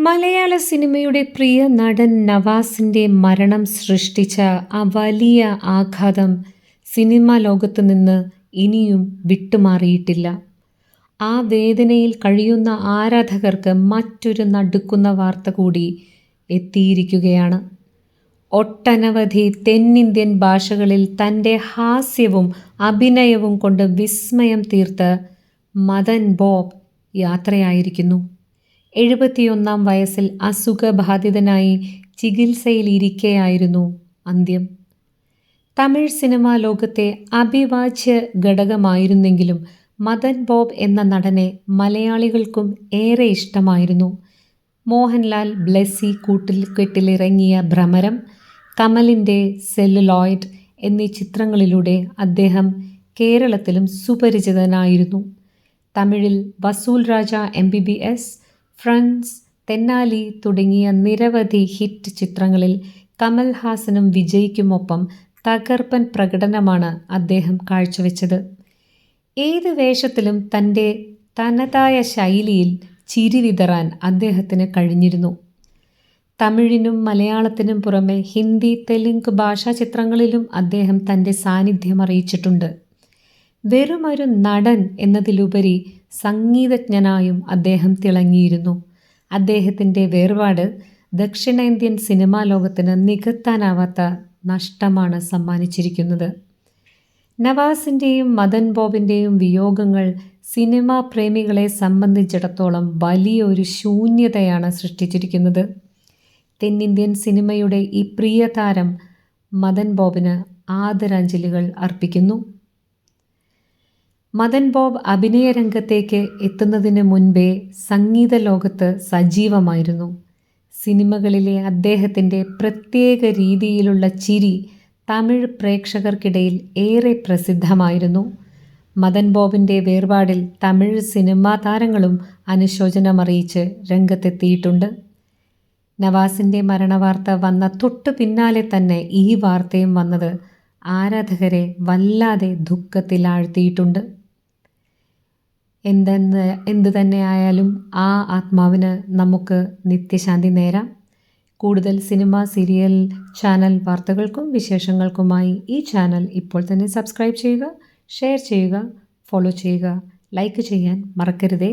മലയാള സിനിമയുടെ പ്രിയ നടൻ നവാസിൻ്റെ മരണം സൃഷ്ടിച്ച ആ വലിയ ആഘാതം സിനിമാ ലോകത്ത് നിന്ന് ഇനിയും വിട്ടുമാറിയിട്ടില്ല. ആ വേദനയിൽ കഴിയുന്ന ആരാധകർക്ക് മറ്റൊരു നടുക്കുന്ന വാർത്ത കൂടി എത്തിയിരിക്കുകയാണ്. ഒട്ടനവധി തെന്നിന്ത്യൻ ഭാഷകളിൽ തൻ്റെ ഹാസ്യവും അഭിനയവും കൊണ്ട് വിസ്മയം തീർത്ത് മദൻ ബോബ് യാത്രയായിരിക്കുന്നു. 71 വയസ്സിൽ അസുഖബാധിതനായി ചികിത്സയിലിരിക്കെയായിരുന്നു അന്ത്യം. തമിഴ് സിനിമാ ലോകത്തെ അഭിവാജ്യ ഘടകമായിരുന്നെങ്കിലും മദൻ ബോബ് എന്ന നടനെ മലയാളികൾക്കും ഏറെ ഇഷ്ടമായിരുന്നു. മോഹൻലാൽ ബ്ലെസ്സി കൂട്ടുകെട്ടിലിറങ്ങിയ ഭ്രമരം, കമലിൻ്റെ സെല്ലുലോയിഡ് എന്നീ ചിത്രങ്ങളിലൂടെ അദ്ദേഹം കേരളത്തിലും സുപരിചിതനായിരുന്നു. തമിഴിൽ വസൂൽ രാജ MBBS, ഫ്രണ്ട്സ്, തെന്നാലി തുടങ്ങിയ നിരവധി ഹിറ്റ് ചിത്രങ്ങളിൽ കമൽഹാസനും വിജയ്ക്കുമൊപ്പം തകർപ്പൻ പ്രകടനമാണ് അദ്ദേഹം കാഴ്ചവെച്ചത്. ഏത് വേഷത്തിലും തൻ്റെ തനതായ ശൈലിയിൽ ചിരി വിതറാൻ അദ്ദേഹത്തിന് കഴിഞ്ഞിരുന്നു. തമിഴിനും മലയാളത്തിനും പുറമെ ഹിന്ദി, തെലുങ്ക് ഭാഷാ ചിത്രങ്ങളിലും അദ്ദേഹം തൻ്റെ സാന്നിധ്യം അറിയിച്ചിട്ടുണ്ട്. വെറുമൊരു നടൻ എന്നതിലുപരി സംഗീതജ്ഞനായും അദ്ദേഹം തിളങ്ങിയിരുന്നു. അദ്ദേഹത്തിൻ്റെ വേർപാട് ദക്ഷിണേന്ത്യൻ സിനിമാ ലോകത്തിന് നികത്താനാവാത്ത നഷ്ടമാണ് സമ്മാനിച്ചിരിക്കുന്നത്. നവാസിൻ്റെയും മദൻ ബോബിൻ്റെയും വിയോഗങ്ങൾ സിനിമാ പ്രേമികളെ സംബന്ധിച്ചിടത്തോളം വലിയൊരു ശൂന്യതയാണ് സൃഷ്ടിച്ചിരിക്കുന്നത്. തെന്നിന്ത്യൻ സിനിമയുടെ ഈ പ്രിയ താരം മദൻ ബോബിന് ആദരാഞ്ജലികൾ അർപ്പിക്കുന്നു. മദൻ ബോബ് അഭിനയ രംഗത്തേക്ക് എത്തുന്നതിന് മുൻപേ സംഗീത ലോകത്ത് സജീവമായിരുന്നു. സിനിമകളിലെ അദ്ദേഹത്തിൻ്റെ പ്രത്യേക രീതിയിലുള്ള ചിരി തമിഴ് പ്രേക്ഷകർക്കിടയിൽ ഏറെ പ്രസിദ്ധമായിരുന്നു. മദൻ ബോബിൻ്റെ വേർപാടിൽ തമിഴ് സിനിമാ താരങ്ങളും അനുശോചനമറിയിച്ച് രംഗത്തെത്തിയിട്ടുണ്ട്. നവാസിൻ്റെ മരണവാർത്ത വന്ന തൊട്ടു പിന്നാലെ തന്നെ ഈ വാർത്തയും വന്നത് ആരാധകരെ വല്ലാതെ ദുഃഖത്തിലാഴ്ത്തിയിട്ടുണ്ട്. എന്തു തന്നെയായാലും ആ ആത്മാവിന് നമുക്ക് നിത്യശാന്തി നേരാം. കൂടുതൽ സിനിമ, സീരിയൽ ചാനൽ വാർത്തകൾക്കും വിശേഷങ്ങൾക്കുമായി ഈ ചാനൽ ഇപ്പോൾ തന്നെ സബ്സ്ക്രൈബ് ചെയ്യുക, ഷെയർ ചെയ്യുക, ഫോളോ ചെയ്യുക, ലൈക്ക് ചെയ്യാൻ മറക്കരുതേ.